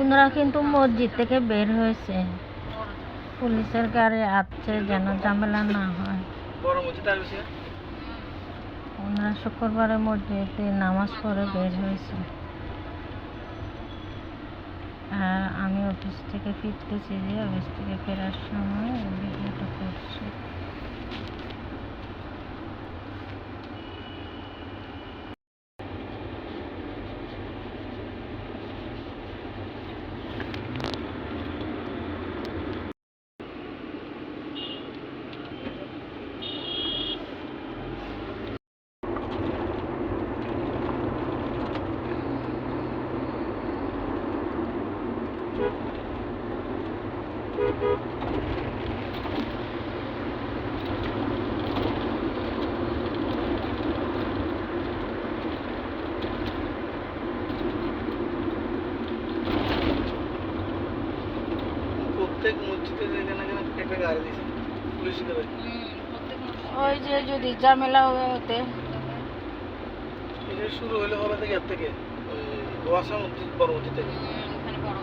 ওনারা কিন্তু মসজিদ থেকে বের হয়েছে, পুলিশের গাড়ি আসছে যেন ঝামেলা না হয়। ওনারা শুক্রবারে মসজিদে নামাজ পড়ে বের হয়েছে। আর আমি অফিস থেকে ফিরতেছি, যে অফিস থেকে ফেরার সময় ভিডিওটা করছি। প্রত্যেক মসজিদে যেখানে একটা গাড়ি দিয়েছে পুলিশ গাড়ি। ওই যে যদি ঝামেলা হতে এটা শুরু হলে হবে থেকে এর থেকে ওই দোয়াশা মসজিদ বড় মসজিদ থেকে। ওখানে বড়